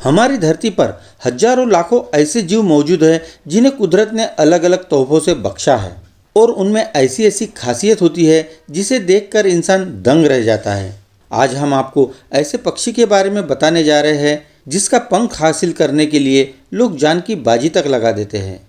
हमारी धरती पर हजारों लाखों ऐसे जीव मौजूद हैं जिन्हें कुदरत ने अलग अलग तोहफों से बख्शा है और उनमें ऐसी ऐसी खासियत होती है जिसे देखकर इंसान दंग रह जाता है। आज हम आपको ऐसे पक्षी के बारे में बताने जा रहे हैं जिसका पंख हासिल करने के लिए लोग जान की बाजी तक लगा देते हैं,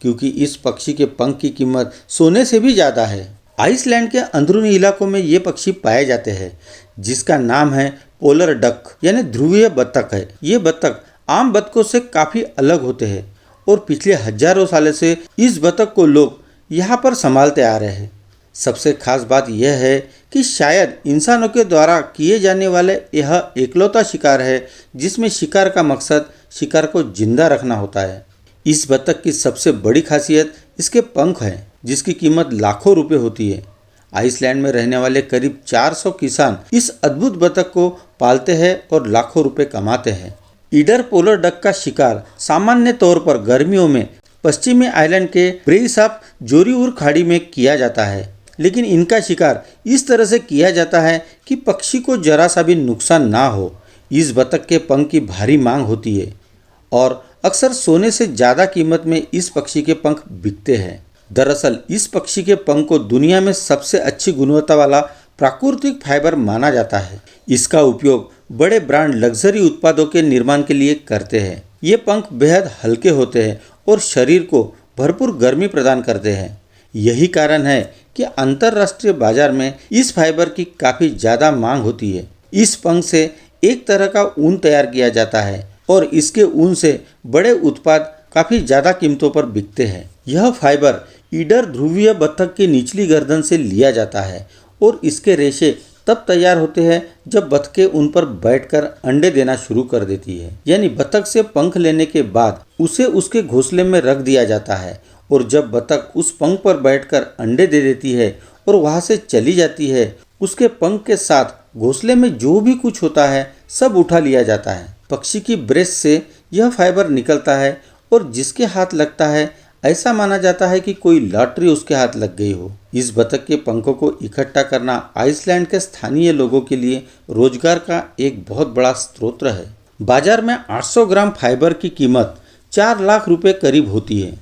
क्योंकि इस पक्षी के पंख की कीमत सोने से भी ज़्यादा है। आइसलैंड के अंदरूनी इलाकों में ये पक्षी पाए जाते हैं, जिसका नाम है पोलर डक यानी ध्रुवीय बत्तख है। ये बत्तख आम बत्तखों से काफ़ी अलग होते हैं और पिछले हजारों सालों से इस बत्तख को लोग यहाँ पर संभालते आ रहे हैं। सबसे खास बात यह है कि शायद इंसानों के द्वारा किए जाने वाले यह एकलौता शिकार है जिसमें शिकार का मकसद शिकार को जिंदा रखना होता है। इस बत्तख की सबसे बड़ी खासियत इसके पंख हैं, जिसकी कीमत लाखों रुपए होती है। आइसलैंड में रहने वाले करीब 400 किसान इस अद्भुत बत्तख को पालते हैं और लाखों रुपए कमाते हैं। ईडर पोलर डक का शिकार सामान्य तौर पर गर्मियों में पश्चिमी आइलैंड के ब्रेइसाप जोरीउर खाड़ी में किया जाता है, लेकिन इनका शिकार इस तरह से किया जाता है कि पक्षी को जरा सा भी नुकसान ना हो। इस बत्तख के पंख की भारी मांग होती है और अक्सर सोने से ज़्यादा कीमत में इस पक्षी के पंख बिकते हैं। दरअसल इस पक्षी के पंख को दुनिया में सबसे अच्छी गुणवत्ता वाला प्राकृतिक फाइबर माना जाता है। इसका उपयोग बड़े ब्रांड लग्जरी उत्पादों के निर्माण के लिए करते हैं। ये पंख बेहद हल्के होते हैं और शरीर को भरपूर गर्मी प्रदान करते हैं। यही कारण है कि अंतर्राष्ट्रीय बाजार में इस फाइबर की काफ़ी ज़्यादा मांग होती है। इस पंख से एक तरह का ऊन तैयार किया जाता है और इसके ऊन से बड़े उत्पाद काफ़ी ज़्यादा कीमतों पर बिकते हैं। यह फाइबर ईडर ध्रुवीय बत्तख की निचली गर्दन से लिया जाता है और इसके रेशे तब तैयार होते हैं जब बत्तखें उन पर बैठकर अंडे देना शुरू कर देती है। यानी बत्तख से पंख लेने के बाद उसे उसके घोंसले में रख दिया जाता है और जब बत्तख उस पंख पर बैठकर अंडे दे देती है और वहाँ से चली जाती है, उसके पंख के साथ घोंसले में जो भी कुछ होता है सब उठा लिया जाता है। पक्षी की ब्रेस्ट से यह फाइबर निकलता है और जिसके हाथ लगता है ऐसा माना जाता है कि कोई लॉटरी उसके हाथ लग गई हो। इस बत्तख के पंखों को इकट्ठा करना आइसलैंड के स्थानीय लोगों के लिए रोजगार का एक बहुत बड़ा स्रोत है। बाजार में 800 ग्राम फाइबर की कीमत 4 लाख रुपए करीब होती है।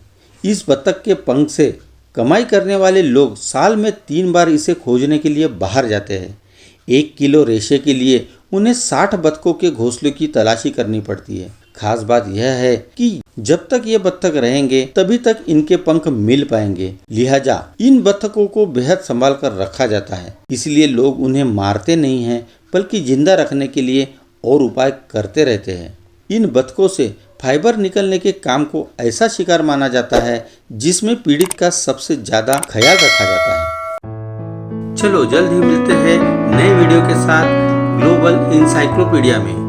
इस बत्तख के पंख से कमाई करने वाले लोग साल में 3 बार इसे खोजने के लिए बाहर जाते हैं। 1 किलो रेशे के लिए उन्हें 60 बत्तखों के घोंसलों की तलाशी करनी पड़ती है। खास बात यह है कि जब तक ये बत्तख रहेंगे तभी तक इनके पंख मिल पाएंगे। लिहाजा इन बत्तखों को बेहद संभाल कर रखा जाता है। इसलिए लोग उन्हें मारते नहीं हैं, बल्कि जिंदा रखने के लिए और उपाय करते रहते हैं। इन बत्तखों से फाइबर निकलने के काम को ऐसा शिकार माना जाता है जिसमें पीड़ित का सबसे ज्यादा ख्याल रखा जाता है। चलो जल्द ही मिलते हैं नए वीडियो के साथ ग्लोबल इंसाइक्लोपीडिया में।